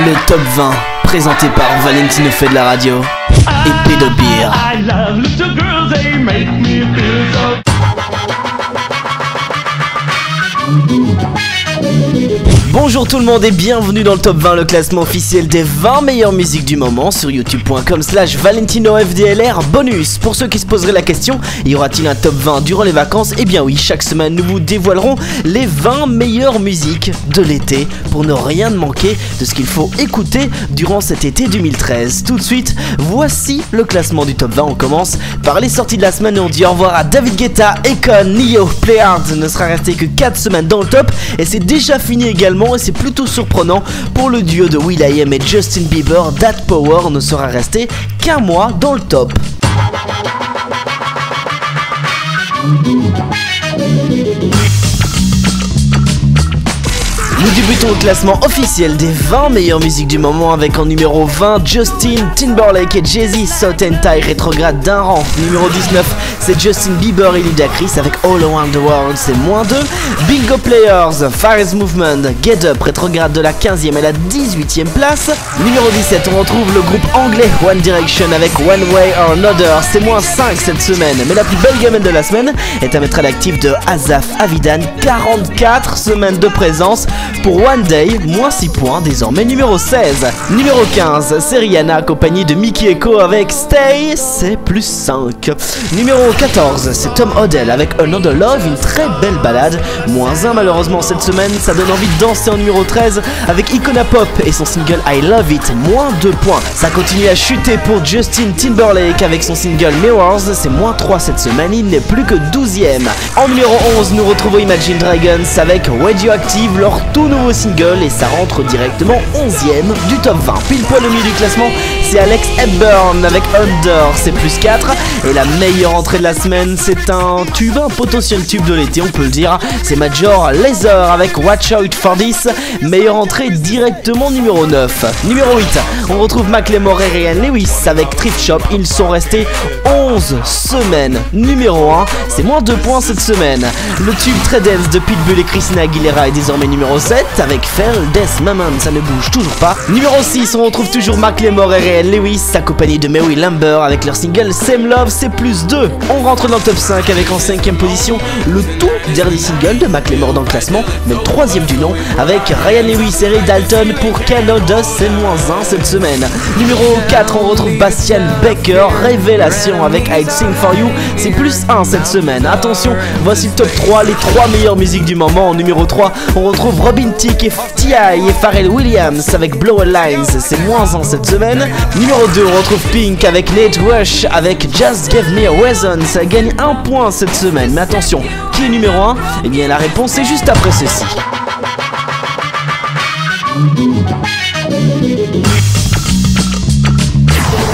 Le top 20, présenté par Valentino fait de la radio et Pédopire. I love little girls, they make me feel so. Bonjour tout le monde et bienvenue dans le top 20, le classement officiel des 20 meilleures musiques du moment sur youtube.com/ValentinoFDLR bonus. Pour ceux qui se poseraient la question, y aura-t-il un top 20 durant les vacances? Eh bien oui, chaque semaine nous vous dévoilerons les 20 meilleures musiques de l'été pour ne rien manquer de ce qu'il faut écouter durant cet été 2013. Tout de suite, voici le classement du top 20. On commence par les sorties de la semaine et on dit au revoir à David Guetta, Akon, Nio, Playhard ne sera resté que 4 semaines dans le top et c'est déjà fini également. Et c'est plutôt surprenant pour le duo de will.i.am et Justin Bieber. That Power ne sera resté qu'un mois dans le top. Nous débutons le classement officiel des 20 meilleures musiques du moment avec en numéro 20 Justin Timberlake et Jay-Z, Salt and Tie, rétrograde d'un rang. Numéro 19 c'est Justin Bieber et Ludacris avec All Around the World, c'est moins 2. Bingo Players, Fares Movement, Get Up, rétrograde de la 15e à la 18e place. Numéro 17 on retrouve le groupe anglais One Direction avec One Way or Another, c'est moins 5 cette semaine. Mais la plus belle gamme de la semaine est à mettre à l'actif de Asaf Avidan, 44 semaines de présence pour One Day, moins 6 points, désormais numéro 16. Numéro 15, c'est Rihanna accompagnée de Mickey Echo avec Stay, c'est plus 5. Numéro 14, c'est Tom Odell avec Another Love, une très belle balade, moins 1 malheureusement cette semaine, ça donne envie de danser en numéro 13 avec Icona Pop et son single I Love It, moins 2 points. Ça continue à chuter pour Justin Timberlake avec son single Mirrors, c'est moins 3 cette semaine, il n'est plus que 12e. En numéro 11, nous retrouvons Imagine Dragons avec Radioactive, leur tout nouveau single, et ça rentre directement 11e du top 20. Pile poil au milieu du classement, c'est Alex Hepburn avec Under, c'est plus 4. Et la meilleure entrée de la semaine, c'est un tube, un potentiel tube de l'été, on peut le dire. C'est Major Lazer avec Watch Out for This, meilleure entrée directement numéro 9. Numéro 8, on retrouve Macklemore et Ryan Lewis avec Thrift Shop, ils sont restés 11 semaines. Numéro 1, c'est moins 2 points cette semaine. Le tube très dance de Pitbull et Christina Aguilera est désormais numéro 7 avec Fell Death Moment, ça ne bouge toujours pas. Numéro 6, on retrouve toujours Macklemore et Ryan Lewis accompagnés de Mary Lambert avec leur single Same Love, c'est plus 2. On rentre dans le top 5 avec en 5ème position le tout dernier single de Macklemore dans le classement, mais le 3ème du nom avec Ryan Lewis et Ray Dalton pour Canada, c'est moins 1 cette semaine. Numéro 4, on retrouve Bastian Baker, Révélation avec I'd Sing For You, c'est plus 1 cette semaine. Attention, voici le top 3, les 3 meilleures musiques du moment. En numéro 3, on retrouve Robin Thicke et T.I. et Pharrell Williams avec Blow Lines, c'est moins 1 cette semaine. Numéro 2, on retrouve Pink avec Nate Rush avec Just Give Me a Reason, ça gagne 1 point cette semaine. Mais attention, qui est numéro 1? Eh bien la réponse est juste après ceci.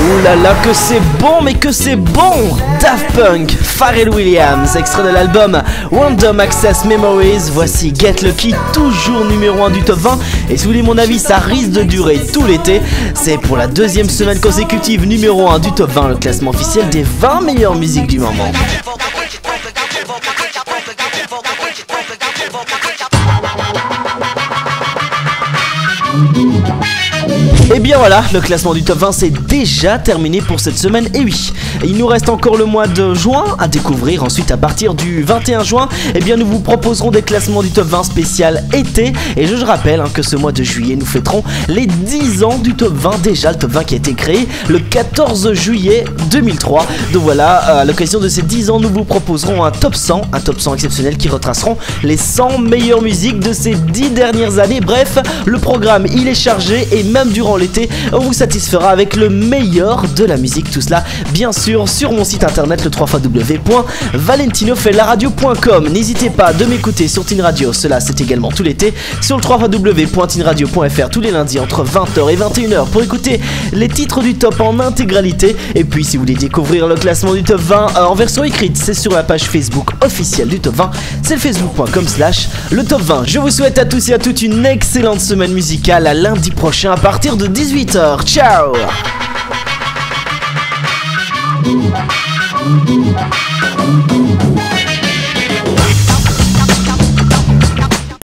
Ouh là là, que c'est bon, mais que c'est bon! Daft Punk, Pharrell Williams, extrait de l'album Random Access Memories. Voici Get Lucky, toujours numéro 1 du top 20. Et si vous voulez mon avis, ça risque de durer tout l'été. C'est pour la 2e semaine consécutive numéro 1 du top 20, le classement officiel des 20 meilleures musiques du moment. Et bien voilà, le classement du top 20 c'est déjà terminé pour cette semaine. Et oui, il nous reste encore le mois de juin à découvrir. Ensuite à partir du 21 juin, eh bien nous vous proposerons des classements du top 20 spécial été. Et je rappelle que ce mois de juillet nous fêterons les 10 ans du top 20. Déjà le top 20 qui a été créé le 14 juillet 2003. Donc voilà, à l'occasion de ces 10 ans nous vous proposerons un top 100 exceptionnel qui retraceront les 100 meilleures musiques de ces 10 dernières années. Bref, le programme il est chargé et même durant l'été, on vous satisfera avec le meilleur de la musique. Tout cela, bien sûr, sur mon site internet, le www.valentinofaitlaradio.com. N'hésitez pas de m'écouter sur Teen Radio, cela c'est également tout l'été, sur le www.teenradio.fr tous les lundis entre 20h et 21h pour écouter les titres du top en intégralité. Et puis, si vous voulez découvrir le classement du top 20 en version écrite, c'est sur la page Facebook officielle du top 20, c'est facebook.com/le top 20. Je vous souhaite à tous et à toutes une excellente semaine musicale. À lundi prochain à partir de 18h. Ciao.